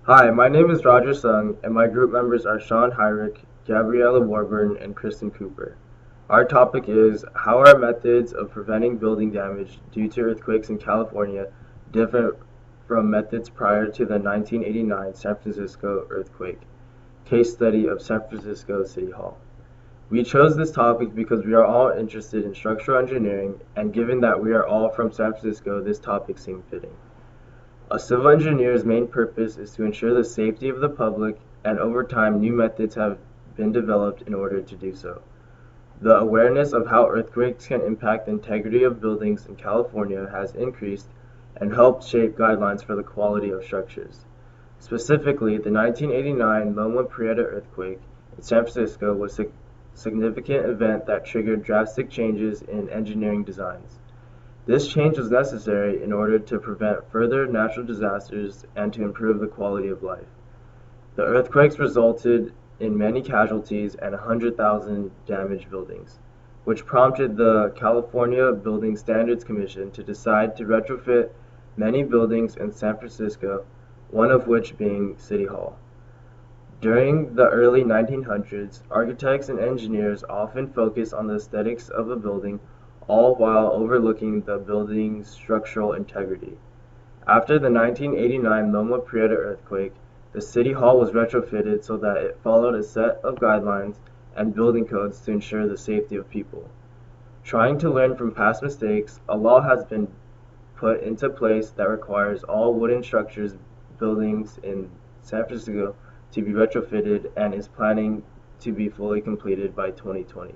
Hi, my name is Roger Tsung, and my group members are Herich, Gabrijela Warburton, and Kristin Cooper. Our topic is how are methods of preventing building damage due to earthquakes in California different from methods prior to the 1989 San Francisco earthquake? Case study of San Francisco City Hall. We chose this topic because we are all interested in structural engineering, and given that we are all from San Francisco, this topic seemed fitting. A civil engineer's main purpose is to ensure the safety of the public, and over time new methods have been developed in order to do so. The awareness of how earthquakes can impact the integrity of buildings in California has increased and helped shape guidelines for the quality of structures. Specifically, the 1989 Loma Prieta earthquake in San Francisco was a significant event that triggered drastic changes in engineering designs. This change was necessary in order to prevent further natural disasters and to improve the quality of life. The earthquakes resulted in many casualties and 100,000 damaged buildings, which prompted the California Building Standards Commission to decide to retrofit many buildings in San Francisco, one of which being City Hall. During the early 1900s, architects and engineers often focused on the aesthetics of a building, all while overlooking the building's structural integrity. After the 1989 Loma Prieta earthquake, the City Hall was retrofitted so that it followed a set of guidelines and building codes to ensure the safety of people. Trying to learn from past mistakes, a law has been put into place that requires all wooden structures buildings in San Francisco to be retrofitted and is planning to be fully completed by 2020.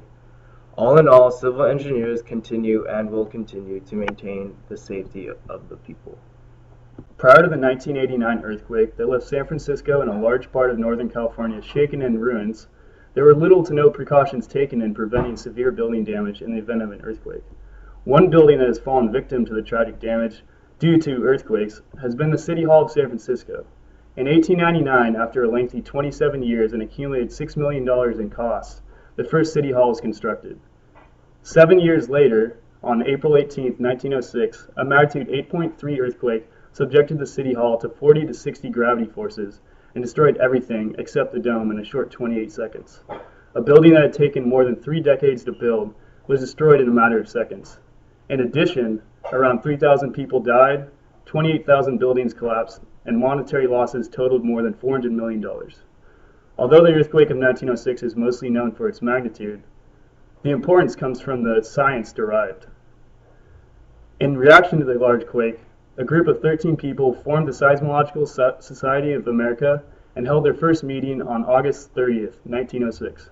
All in all, civil engineers continue and will continue to maintain the safety of the people. Prior to the 1989 earthquake that left San Francisco and a large part of Northern California shaken and in ruins, there were little to no precautions taken in preventing severe building damage in the event of an earthquake. One building that has fallen victim to the tragic damage due to earthquakes has been the City Hall of San Francisco. In 1899, after a lengthy 27 years and accumulated $6 million in costs, the first City Hall was constructed. 7 years later, on April 18, 1906, a magnitude 8.3 earthquake subjected the City Hall to 40 to 60 gravity forces and destroyed everything except the dome in a short 28 seconds. A building that had taken more than 3 decades to build was destroyed in a matter of seconds. In addition, around 3,000 people died, 28,000 buildings collapsed, and monetary losses totaled more than $400 million. Although the earthquake of 1906 is mostly known for its magnitude, the importance comes from the science derived. In reaction to the large quake, a group of 13 people formed the Seismological Society of America and held their first meeting on August 30th, 1906.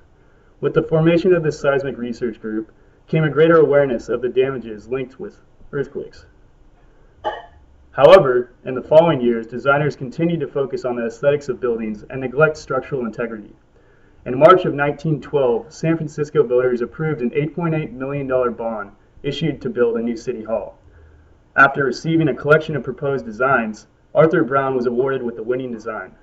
With the formation of this seismic research group came a greater awareness of the damages linked with earthquakes. However, in the following years, designers continued to focus on the aesthetics of buildings and neglect structural integrity. In March of 1912, San Francisco voters approved an $8.8 million bond issued to build a new City Hall. After receiving a collection of proposed designs, Arthur Brown was awarded with the winning design.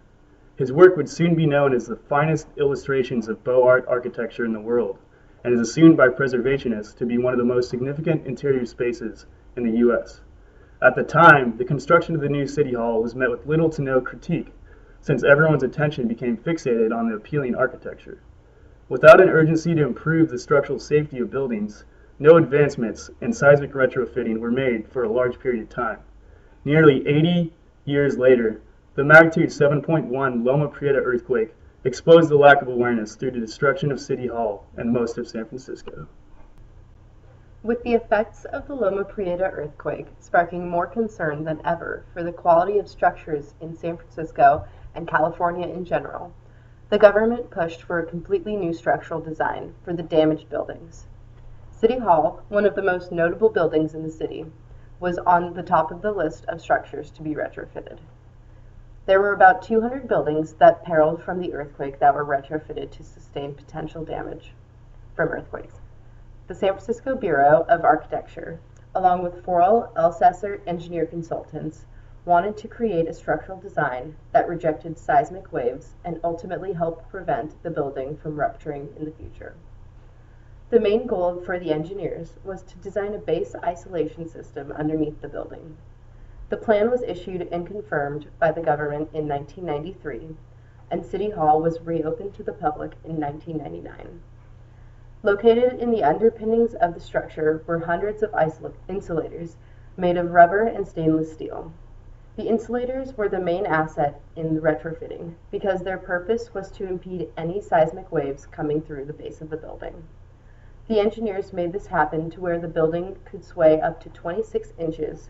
His work would soon be known as the finest illustrations of Beaux Art architecture in the world, and is assumed by preservationists to be one of the most significant interior spaces in the U.S. At the time, the construction of the new City Hall was met with little to no critique, since everyone's attention became fixated on the appealing architecture. Without an urgency to improve the structural safety of buildings, no advancements in seismic retrofitting were made for a large period of time. Nearly 80 years later, the magnitude 7.1 Loma Prieta earthquake exposed the lack of awareness through the destruction of City Hall and most of San Francisco. With the effects of the Loma Prieta earthquake sparking more concern than ever for the quality of structures in San Francisco and California in general, the government pushed for a completely new structural design for the damaged buildings. City Hall, one of the most notable buildings in the city, was on the top of the list of structures to be retrofitted. There were about 200 buildings that periled from the earthquake that were retrofitted to sustain potential damage from earthquakes. The San Francisco Bureau of Architecture, along with 4 Alsasser engineer consultants, wanted to create a structural design that rejected seismic waves and ultimately helped prevent the building from rupturing in the future. The main goal for the engineers was to design a base isolation system underneath the building. The plan was issued and confirmed by the government in 1993, and City Hall was reopened to the public in 1999. Located in the underpinnings of the structure were hundreds of insulators made of rubber and stainless steel. The insulators were the main asset in the retrofitting because their purpose was to impede any seismic waves coming through the base of the building. The engineers made this happen to where the building could sway up to 26 inches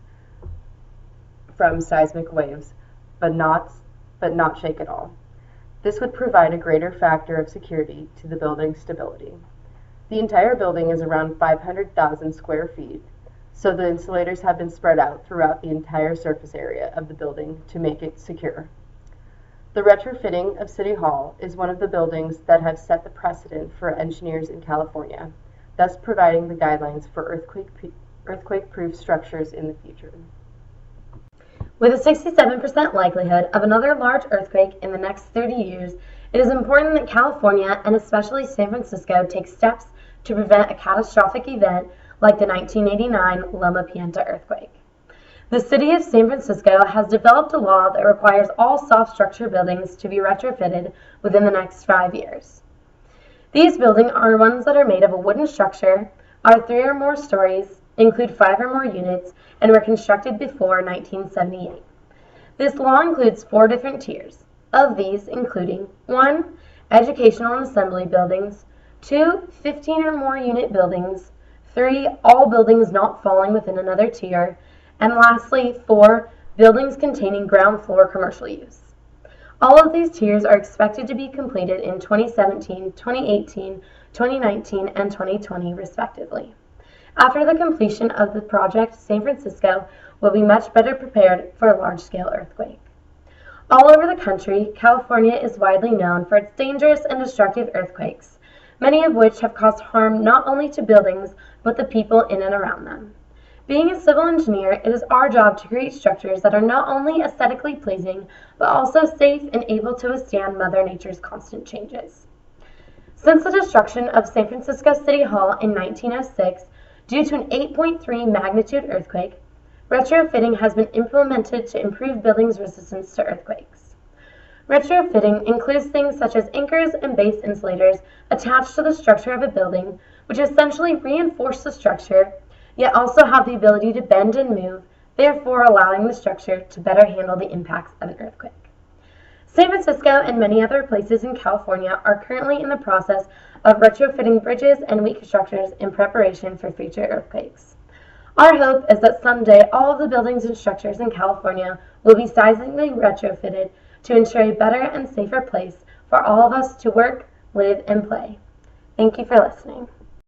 from seismic waves, but not shake at all. This would provide a greater factor of security to the building's stability. The entire building is around 500,000 square feet, so the insulators have been spread out throughout the entire surface area of the building to make it secure. The retrofitting of City Hall is one of the buildings that have set the precedent for engineers in California, thus providing the guidelines for earthquake-proof structures in the future. With a 67% likelihood of another large earthquake in the next 30 years, it is important that California, and especially San Francisco, take steps to prevent a catastrophic event like the 1989 Loma Prieta earthquake. The city of San Francisco has developed a law that requires all soft structure buildings to be retrofitted within the next 5 years. These buildings are ones that are made of a wooden structure, are 3 or more stories, include 5 or more units, and were constructed before 1978. This law includes 4 different tiers, of these including 1. Educational and assembly buildings, 2. 15 or more unit buildings, 3. All buildings not falling within another tier, and lastly 4. Buildings containing ground floor commercial use. All of these tiers are expected to be completed in 2017, 2018, 2019, and 2020 respectively. After the completion of the project, San Francisco will be much better prepared for a large-scale earthquake. All over the country, California is widely known for its dangerous and destructive earthquakes, many of which have caused harm not only to buildings, but the people in and around them. Being a civil engineer, it is our job to create structures that are not only aesthetically pleasing, but also safe and able to withstand Mother Nature's constant changes. Since the destruction of San Francisco City Hall in 1906, due to an 8.3 magnitude earthquake, retrofitting has been implemented to improve buildings' resistance to earthquakes. Retrofitting includes things such as anchors and base insulators attached to the structure of a building, which essentially reinforce the structure, yet also have the ability to bend and move, therefore allowing the structure to better handle the impacts of an earthquake. San Francisco and many other places in California are currently in the process of retrofitting bridges and weak structures in preparation for future earthquakes. Our hope is that someday all of the buildings and structures in California will be seismically retrofitted to ensure a better and safer place for all of us to work, live, and play. Thank you for listening.